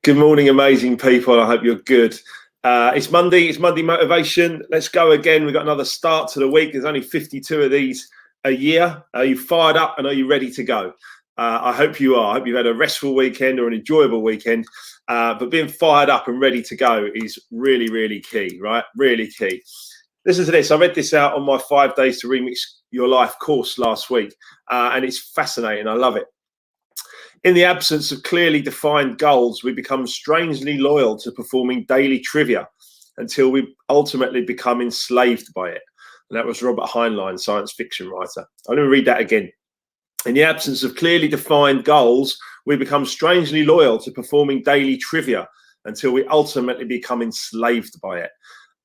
Good morning, amazing people. I hope you're good. It's Monday. It's Monday motivation. Let's go again. We've got another start to the week. There's only 52 of these a year. Are you fired up and are you ready to go? I hope you are. I hope you've had a restful weekend or an enjoyable weekend. But being fired up and ready to go is really, really key, right? Really key. Listen to this. I read this out on my 5 Days to Remix Your Life course last week, and it's fascinating. I love it. In the absence of clearly defined goals, we become strangely loyal to performing daily trivia until we ultimately become enslaved by it. And that was Robert Heinlein, science fiction writer. I'm going to read that again. In the absence of clearly defined goals, we become strangely loyal to performing daily trivia until we ultimately become enslaved by it.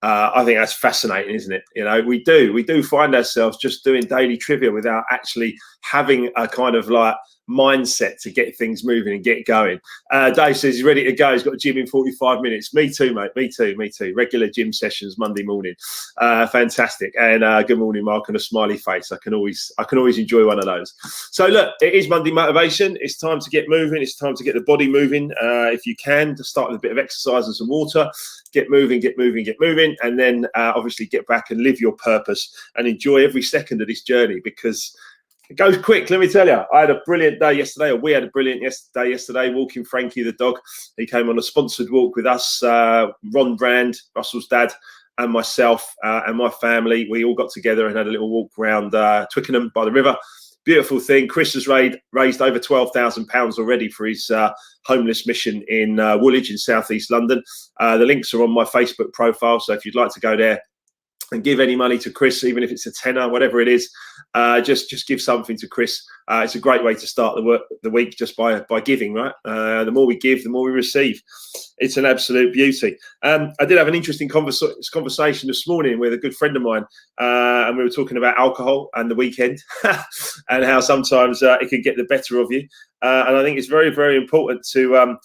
I think that's fascinating, isn't it? You know, we do find ourselves just doing daily trivia without actually having a kind of like mindset to get things moving and get going. Dave says he's ready to go. He's got a gym in 45 minutes. Me too, mate. Me too. Regular gym sessions Monday morning. Fantastic. And good morning, Mark, and a smiley face. I can always enjoy one of those. So look, it is Monday motivation. It's time to get moving. It's time to get the body moving. If you can, to start with a bit of exercise and some water. Get moving, and then obviously get back and live your purpose and enjoy every second of this journey, because it goes quick. Let me tell you, I had a brilliant day yesterday, or we had a brilliant day yesterday, walking Frankie the dog. He came on a sponsored walk with us, Ron Brand, Russell's dad, and myself and my family. We all got together and had a little walk around Twickenham by the river. Beautiful thing. Chris has raised over £12,000 already for his homeless mission in Woolwich in southeast London. The links are on my Facebook profile, so if you'd like to go there and give any money to Chris, even if it's a tenner, whatever it is, just give something to Chris. It's a great way to start the week, just by giving, right? The more we give, the more we receive. It's an absolute beauty. I did have an interesting conversation this morning with a good friend of mine, and we were talking about alcohol and the weekend and how sometimes it can get the better of you. And I think it's very, very important to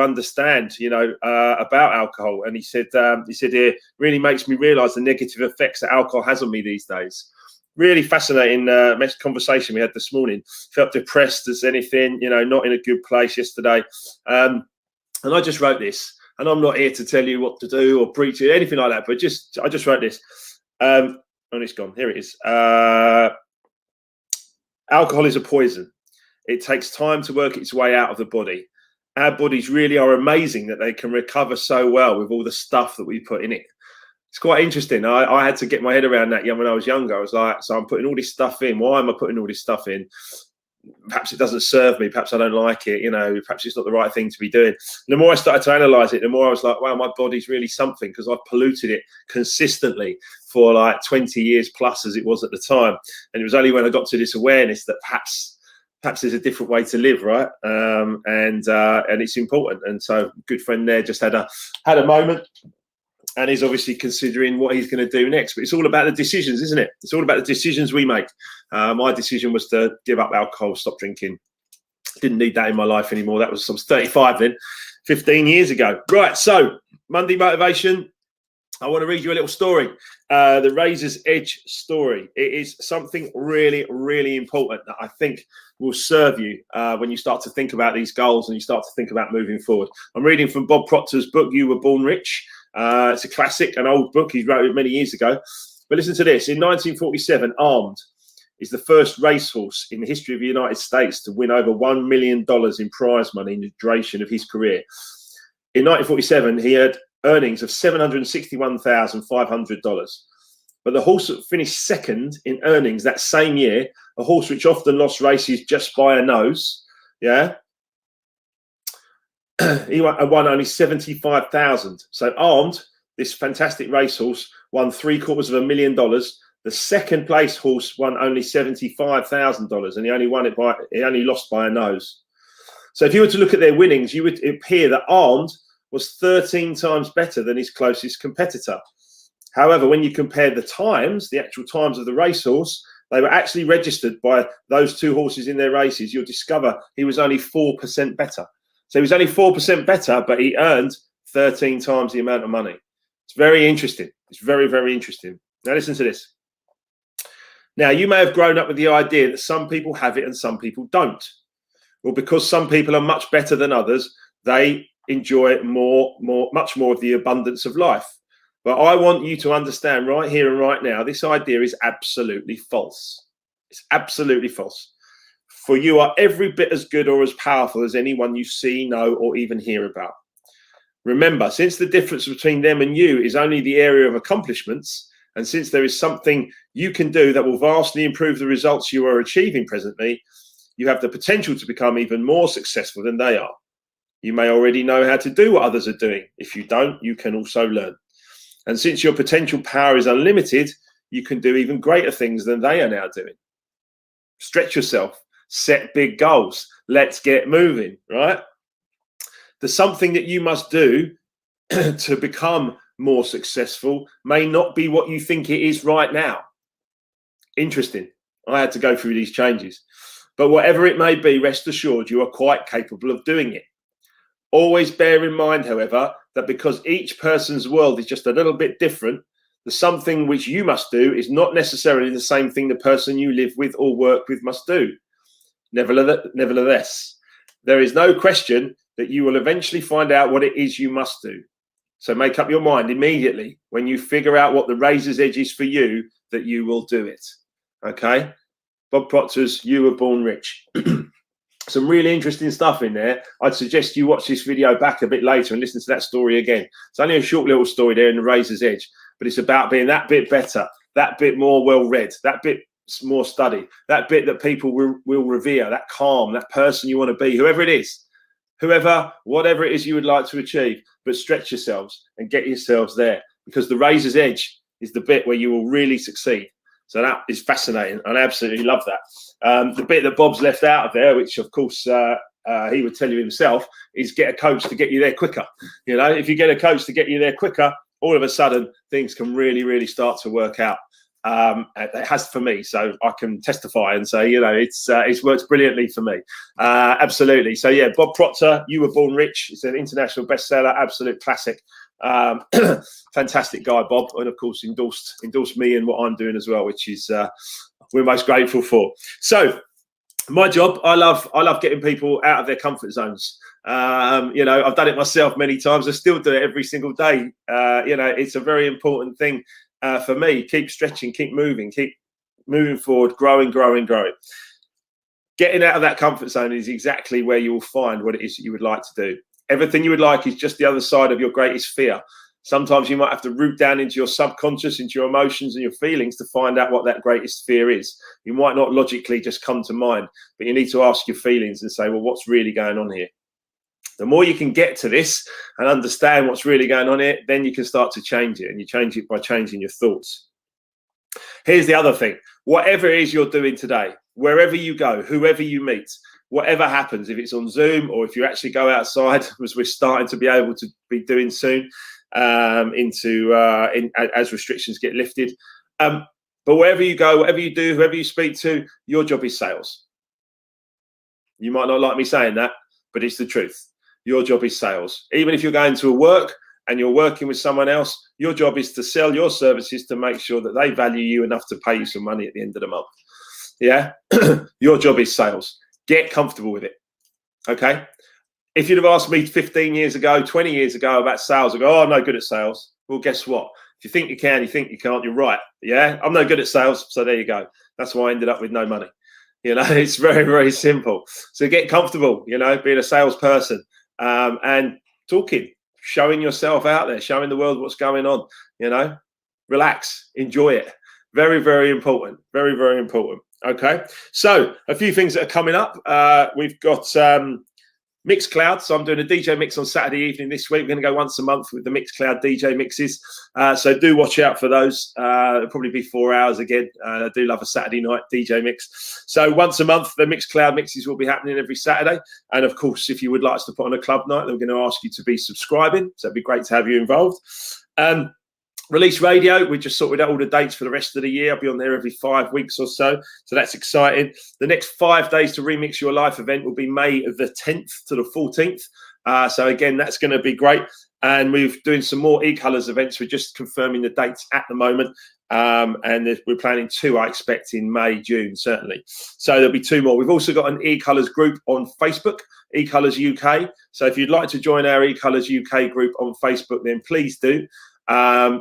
understand, you know, about alcohol. And he said it really makes me realise the negative effects that alcohol has on me these days. Really fascinating conversation we had this morning. Felt depressed as anything, you know, not in a good place yesterday. And I just wrote this, and I'm not here to tell you what to do or preach or anything like that, but I just wrote this. And it's gone. Here it is. Alcohol is a poison. It takes time to work its way out of the body. Our bodies really are amazing that they can recover so well with all the stuff that we put in it. It's quite interesting. I had to get my head around that when I was younger. I was like, so I'm putting all this stuff in. Why am I putting all this stuff in? Perhaps it doesn't serve me. Perhaps I don't like it. You know, perhaps it's not the right thing to be doing. And the more I started to analyse it, the more I was like, wow, my body's really something, because I've polluted it consistently for like 20 years plus, as it was at the time. And it was only when I got to this awareness that perhaps there's a different way to live, right? And it's important. And so, good friend there just had a moment, and he's obviously considering what he's going to do next. But it's all about the decisions, isn't it? It's all about the decisions we make. My decision was to give up alcohol, stop drinking. Didn't need that in my life anymore. I was 35 then, 15 years ago. Right, so Monday motivation. I want to read you a little story, the Razor's Edge story. It is something really, really important that I think will serve you when you start to think about these goals and you start to think about moving forward. I'm reading from Bob Proctor's book, You Were Born Rich. It's a classic, an old book. He wrote it many years ago. But listen to this. In 1947, Armed is the first racehorse in the history of the United States to win over $1 million in prize money in the duration of his career. In 1947, he had earnings of $761,500. But the horse that finished second in earnings that same year, a horse which often lost races just by a nose, he won only $75,000. So Armed, this fantastic racehorse, won $750,000. The second place horse won only $75,000, and he only lost by a nose. So if you were to look at their winnings, it would appear that Armed was 13 times better than his closest competitor. However, when you compare the times, the actual times of the racehorse, they were actually registered by those two horses in their races. You'll discover he was only 4% better. So he was only 4% better, but he earned 13 times the amount of money. It's very interesting. It's very, very interesting. Now listen to this. Now, you may have grown up with the idea that some people have it and some people don't. Well, because some people are much better than others, they enjoy much more of the abundance of life. But I want you to understand right here and right now, this idea is absolutely false. It's absolutely false. For you are every bit as good or as powerful as anyone you see, know, or even hear about. Remember, since the difference between them and you is only the area of accomplishments, and since there is something you can do that will vastly improve the results you are achieving presently, you have the potential to become even more successful than they are. You may already know how to do what others are doing. If you don't, you can also learn. And since your potential power is unlimited, you can do even greater things than they are now doing. Stretch yourself. Set big goals. Let's get moving, right? The something that you must do to become more successful may not be what you think it is right now. Interesting. I had to go through these changes. But whatever it may be, rest assured you are quite capable of doing it. Always bear in mind, however, that because each person's world is just a little bit different, the something which you must do is not necessarily the same thing the person you live with or work with must do. Nevertheless, there is no question that you will eventually find out what it is you must do. So make up your mind immediately when you figure out what the razor's edge is for you, that you will do it. Okay? Bob Proctor's You Were Born Rich. Some really interesting stuff in there. I'd suggest you watch this video back a bit later and listen to that story again. It's only a short little story there in the razor's edge, but it's about being that bit better, that bit more well-read, that bit more studied, that bit that people will revere, that calm, that person you want to be, whoever it is, whatever it is you would like to achieve. But stretch yourselves and get yourselves there, because the razor's edge is the bit where you will really succeed. So that is fascinating. I absolutely love that. The bit that Bob's left out of there, which of course he would tell you himself, is get a coach to get you there quicker. You know, if you get a coach to get you there quicker, all of a sudden things can really, really start to work out. It has for me, so I can testify and say, you know, it's worked brilliantly for me. Absolutely. So yeah, Bob Proctor, You Were Born Rich. It's an international bestseller, absolute classic. Fantastic guy, Bob, and of course endorsed me and what I'm doing as well, which is we're most grateful for. So my job, I love getting people out of their comfort zones. You know, I've done it myself many times. I still do it every single day. You know, it's a very important thing for me. Keep stretching, keep moving forward, growing. Getting out of that comfort zone is exactly where you will find what it is that you would like to do. Everything you would like is just the other side of your greatest fear. Sometimes you might have to root down into your subconscious, into your emotions and your feelings to find out what that greatest fear is. You might not logically just come to mind, but you need to ask your feelings and say, well, what's really going on here? The more you can get to this and understand what's really going on here, then you can start to change it, and you change it by changing your thoughts. Here's the other thing. Whatever it is you're doing today, wherever you go, whoever you meet, whatever happens, if it's on Zoom or if you actually go outside, as we're starting to be able to be doing soon, as restrictions get lifted. But wherever you go, whatever you do, whoever you speak to, your job is sales. You might not like me saying that, but it's the truth. Your job is sales. Even if you're going to a work and you're working with someone else, your job is to sell your services to make sure that they value you enough to pay you some money at the end of the month. Yeah, your job is sales. Get comfortable with it. Okay. If you'd have asked me 15 years ago, 20 years ago about sales, I go, oh, I'm no good at sales. Well, guess what? If you think you can, you think you can't, you're right. Yeah, I'm no good at sales. So there you go. That's why I ended up with no money. You know, it's very, very simple. So get comfortable, you know, being a salesperson and talking, showing yourself out there, showing the world what's going on, you know, relax, enjoy it. Very, very important. Very, very important. Okay. So a few things that are coming up. We've got Mixcloud. So I'm doing a DJ mix on Saturday evening this week. We're going to go once a month with the Mixcloud DJ mixes. So do watch out for those. It'll probably be 4 hours again. I do love a Saturday night DJ mix. So once a month, the Mixcloud mixes will be happening every Saturday. And of course, if you would like us to put on a club night, then we're going to ask you to be subscribing. So it'd be great to have you involved. Release Radio, we just sorted out all the dates for the rest of the year. I'll be on there every 5 weeks or so. So that's exciting. The next 5 days to Remix Your Life event will be May the 10th to the 14th. So again, that's going to be great. And we're doing some more eColours events. We're just confirming the dates at the moment. And we're planning 2, I expect, in May, June, certainly. So there'll be 2 more. We've also got an eColours group on Facebook, eColours UK. So if you'd like to join our eColours UK group on Facebook, then please do.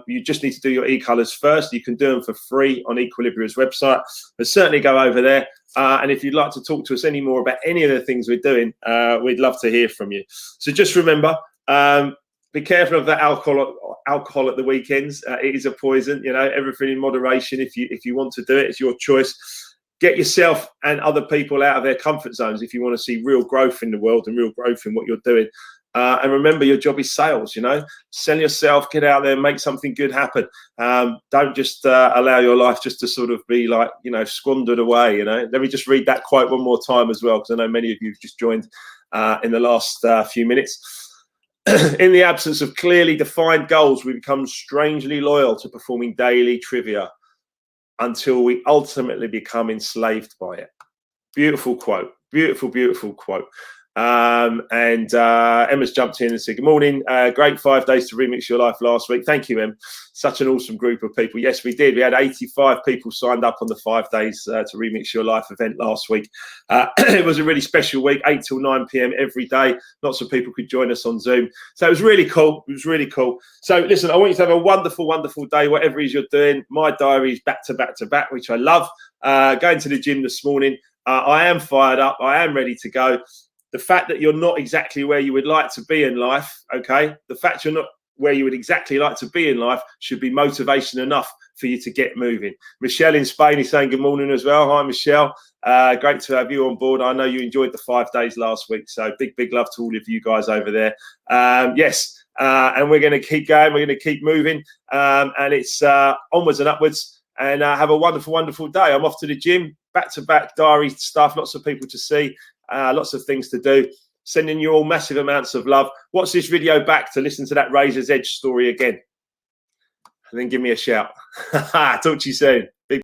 You just need to do your eColours first. You can do them for free on Equilibria's website, but certainly go over there. And if you'd like to talk to us any more about any of the things we're doing, we'd love to hear from you. So just remember, be careful of that alcohol at the weekends. It is a poison, you know, everything in moderation. If you want to do it, it's your choice. Get yourself and other people out of their comfort zones if you want to see real growth in the world and real growth in what you're doing. And remember, your job is sales, you know, sell yourself, get out there, make something good happen. Don't just allow your life just to sort of be like, you know, squandered away, you know. Let me just read that quote one more time as well, because I know many of you have just joined in the last few minutes. In the absence of clearly defined goals, we become strangely loyal to performing daily trivia until we ultimately become enslaved by it. Beautiful quote. Beautiful, beautiful quote. Emma's jumped in and said, good morning. Great 5 days to Remix Your Life last week. Thank you, Em. Such an awesome group of people. Yes, we did. We had 85 people signed up on the 5 days to Remix Your Life event last week. It was a really special week, 8 till 9 p.m. every day. Lots of people could join us on Zoom. So it was really cool. It was really cool. So listen, I want you to have a wonderful, wonderful day, whatever it is you're doing. My diary is back to back to back, which I love. Going to the gym this morning. I am fired up. I am ready to go. The fact that you're not exactly where you would like to be in life, okay? The fact you're not where you would exactly like to be in life should be motivation enough for you to get moving. Michelle in Spain is saying good morning as well. Hi, Michelle. Great to have you on board. I know you enjoyed the 5 days last week, so big, big love to all of you guys over there. Yes, and we're going to keep going. We're going to keep moving, and it's onwards and upwards. And have a wonderful, wonderful day. I'm off to the gym, back-to-back diary stuff, lots of people to see. Lots of things to do. Sending you all massive amounts of love. Watch this video back to listen to that Razor's Edge story again. And then give me a shout. Talk to you soon.